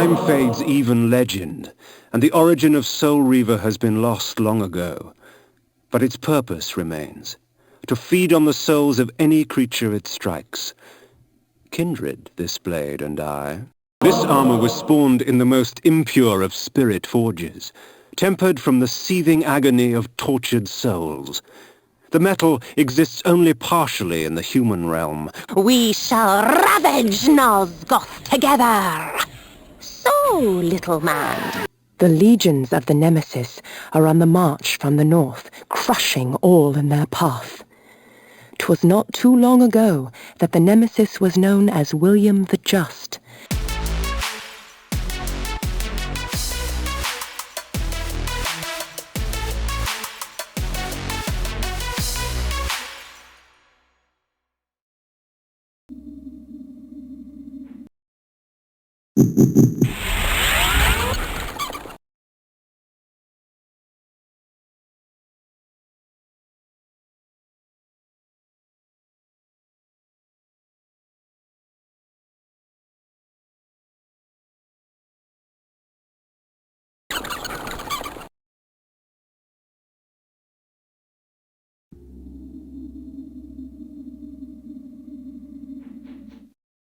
Time fades even legend, and the origin of Soul Reaver has been lost long ago. But its purpose remains, to feed on the souls of any creature it strikes. Kindred, this blade and I. This armor was spawned in the most impure of spirit forges, tempered from the seething agony of tortured souls. The metal exists only partially in the human realm. We shall ravage Nosgoth together! So, little man. The legions of the Nemesis are on the march from the north, crushing all in their path. 'Twas not too long ago that the Nemesis was known as William the Just.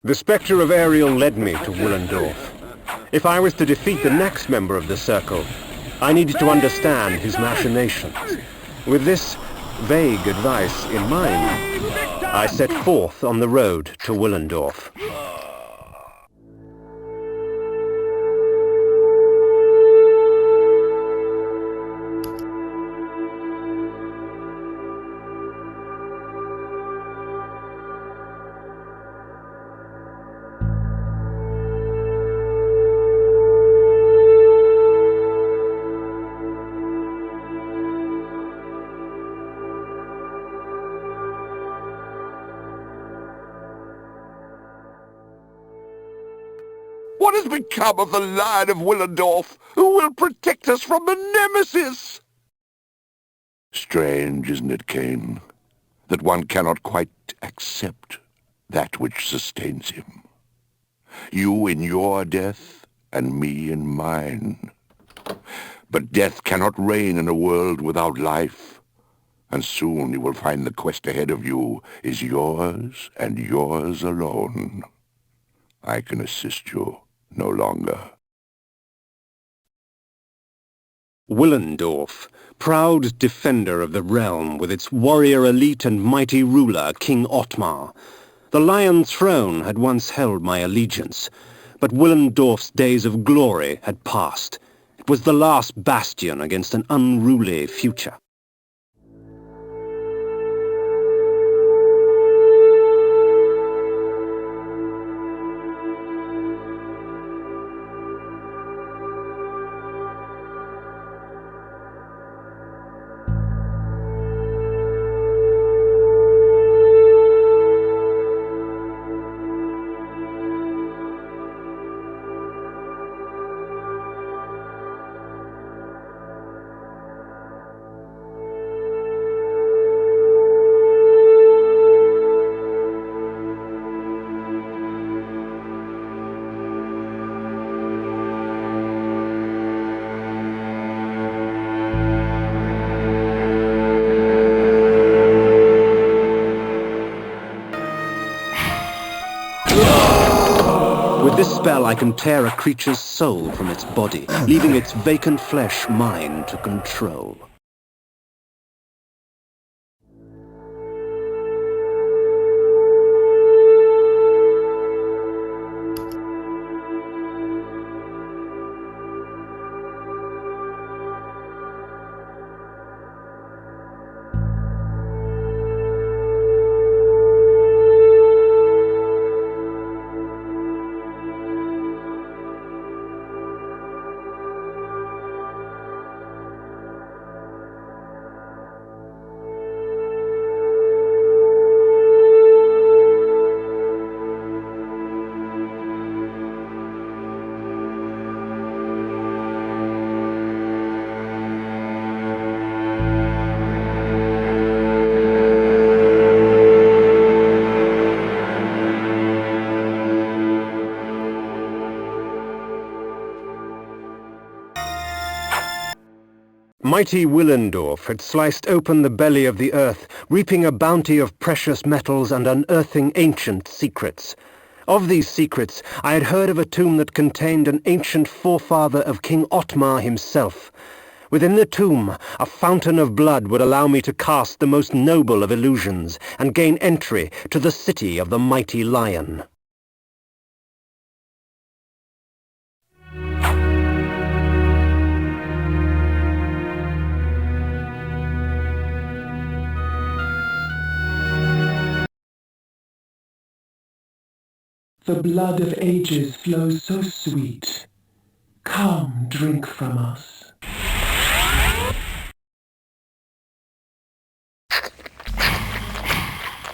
The Spectre of Ariel led me to Willendorf. If I was to defeat the next member of the Circle, I needed to understand his machinations. With this vague advice in mind, I set forth on the road to Willendorf. What has become of the Lion of Willendorf? Who will protect us from the Nemesis? Strange, isn't it, Kain, that one cannot quite accept that which sustains him. You in your death, and me in mine. But death cannot reign in a world without life, and soon you will find the quest ahead of you is yours and yours alone. I can assist you no longer. Willendorf, proud defender of the realm with its warrior elite and mighty ruler, King Ottmar. The Lion Throne had once held my allegiance, but Willendorf's days of glory had passed. It was the last bastion against an unruly future. With this spell, I can tear a creature's soul from its body, leaving its vacant flesh mine to control. Mighty Willendorf had sliced open the belly of the earth, reaping a bounty of precious metals and unearthing ancient secrets. Of these secrets, I had heard of a tomb that contained an ancient forefather of King Otmar himself. Within the tomb, a fountain of blood would allow me to cast the most noble of illusions and gain entry to the city of the mighty lion. The blood of ages flows so sweet. Come, drink from us.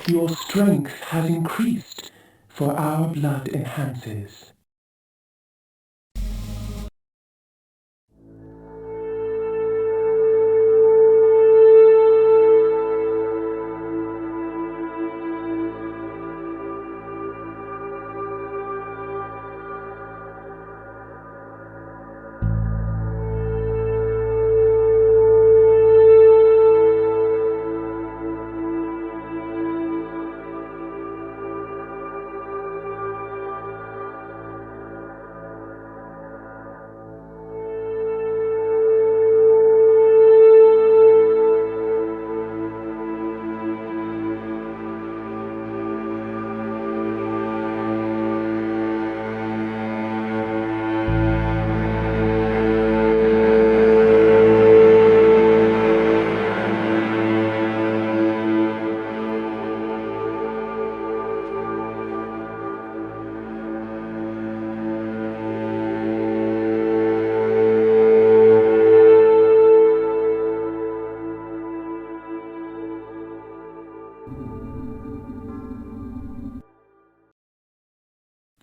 Your strength has increased, for our blood enhances.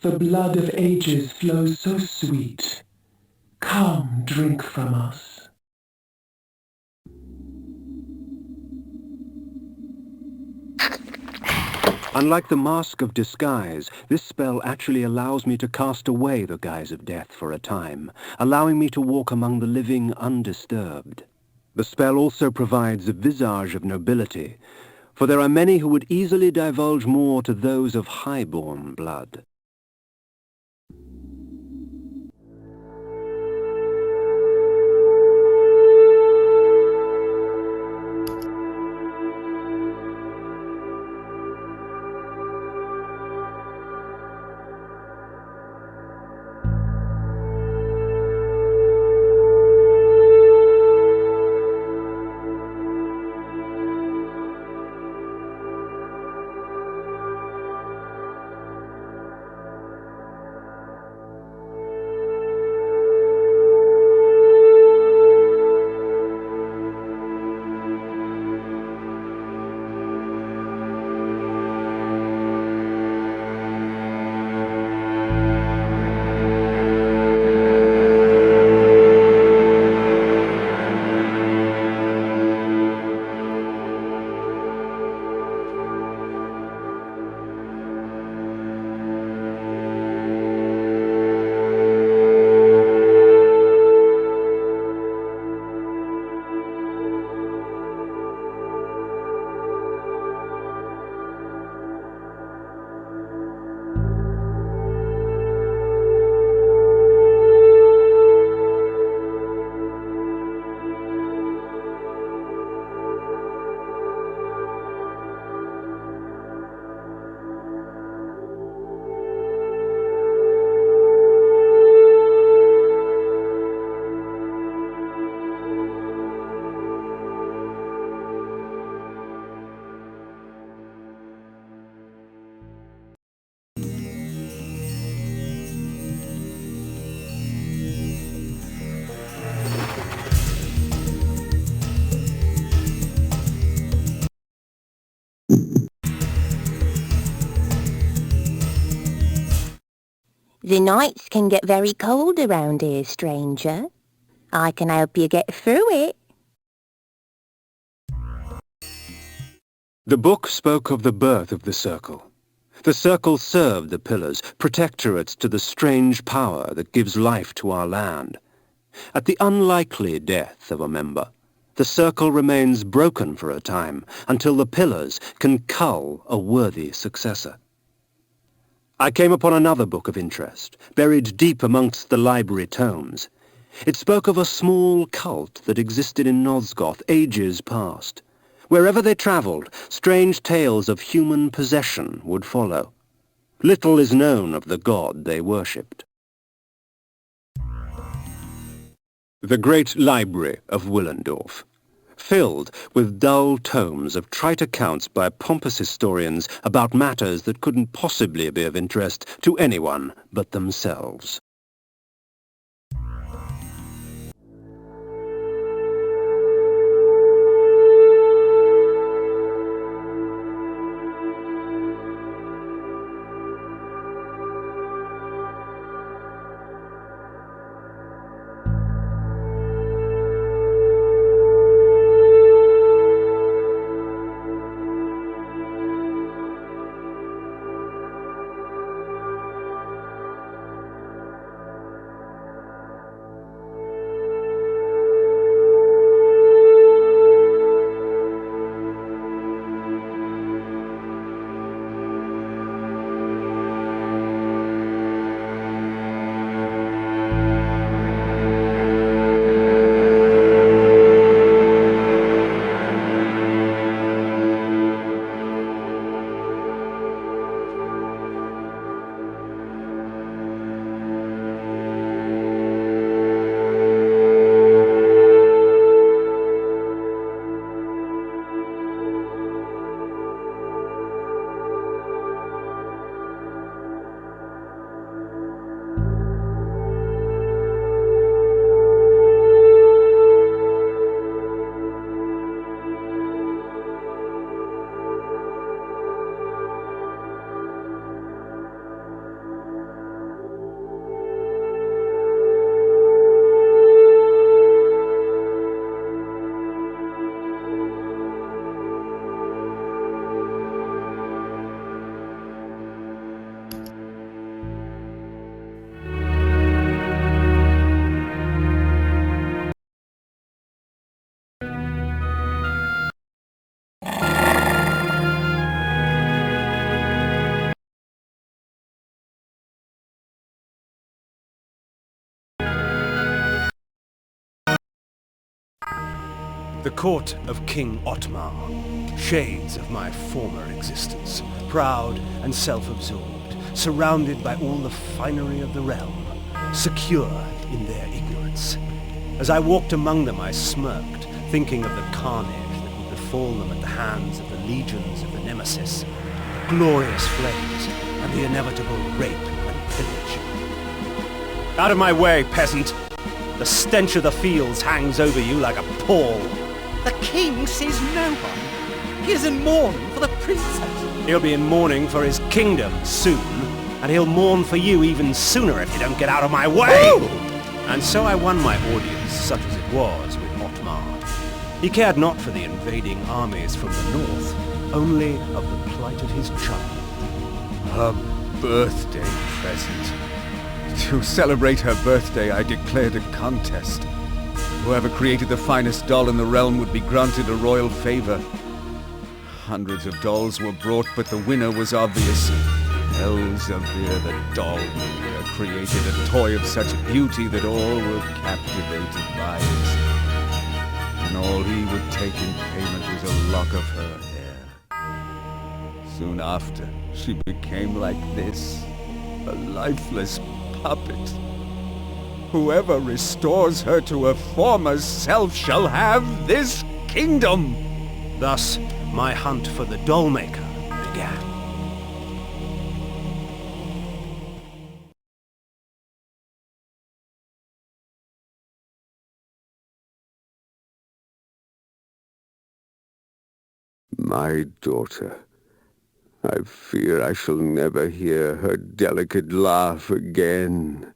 The blood of ages flows so sweet. Come, drink from us. Unlike the mask of disguise, this spell actually allows me to cast away the guise of death for a time, allowing me to walk among the living undisturbed. The spell also provides a visage of nobility, for there are many who would easily divulge more to those of high-born blood. The nights can get very cold around here, stranger. I can help you get through it. The book spoke of the birth of the Circle. The Circle served the Pillars, protectorates to the strange power that gives life to our land. At the unlikely death of a member, The circle remains broken for a time, until the pillars can cull a worthy successor. I came upon another book of interest, buried deep amongst the library tomes. It spoke of a small cult that existed in Nosgoth ages past. Wherever they travelled, strange tales of human possession would follow. Little is known of the god they worshipped. The great library of Willendorf, filled with dull tomes of trite accounts by pompous historians about matters that couldn't possibly be of interest to anyone but themselves. The court of King Otmar, shades of my former existence, proud and self-absorbed, surrounded by all the finery of the realm, secure in their ignorance. As I walked among them, I smirked, thinking of the carnage that would befall them at the hands of the legions of the Nemesis, the glorious flames, and the inevitable rape and pillage. Out of my way, peasant! The stench of the fields hangs over you like a pall. The king sees no one. He is in mourning for the princess. He'll be in mourning for his kingdom soon, and he'll mourn for you even sooner if you don't get out of my way! Ooh! And so I won my audience, such as it was, with Otmar. He cared not for the invading armies from the north, only of the plight of his child. Her birthday present. To celebrate her birthday, I declared a contest. Whoever created the finest doll in the realm would be granted a royal favor. Hundreds of dolls were brought, but the winner was obvious. Elzevir, the doll maker, created a toy of such beauty that all were captivated by it. And all he would take in payment was a lock of her hair. Soon after, she became like this, a lifeless puppet. Whoever restores her to her former self shall have this kingdom. Thus, my hunt for the doll maker began. My daughter. I fear I shall never hear her delicate laugh again.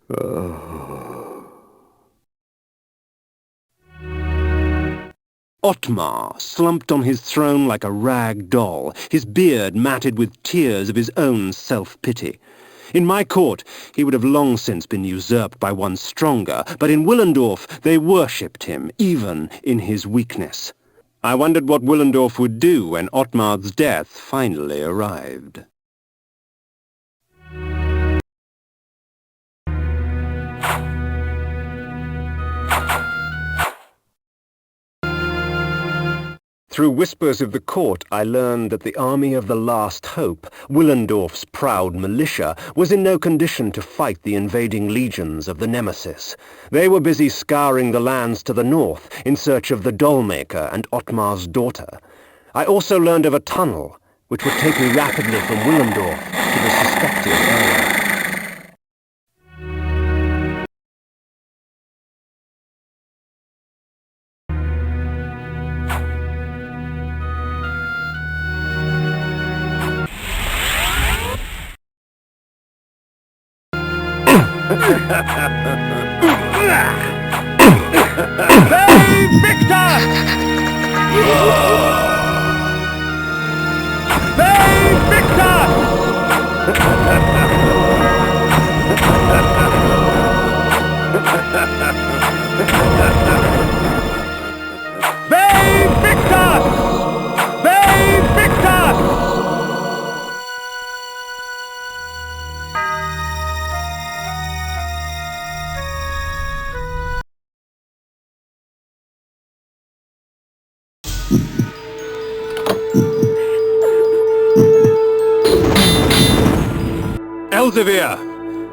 Oh. Otmar slumped on his throne like a rag doll, his beard matted with tears of his own self-pity. In my court, he would have long since been usurped by one stronger, but in Willendorf they worshipped him, even in his weakness. I wondered what Willendorf would do when Ottmar's death finally arrived. Through whispers of the court, I learned that the army of the Last Hope, Willendorf's proud militia, was in no condition to fight the invading legions of the Nemesis. They were busy scouring the lands to the north in search of the Dollmaker and Ottmar's daughter. I also learned of a tunnel, which would take me rapidly from Willendorf to the suspected area. Save Victor! Save Victor! Save Victor! Save Victor! Elzevir,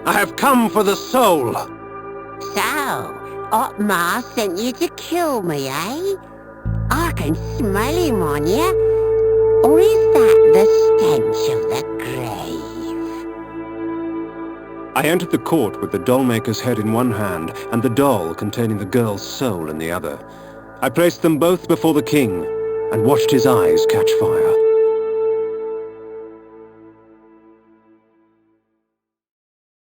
I have come for the soul. So, Ottmar sent you to kill me, eh? I can smell him on you. Or is that the stench of the grave? I entered the court with the dollmaker's head in one hand and the doll containing the girl's soul in the other. I placed them both before the king and watched his eyes catch fire.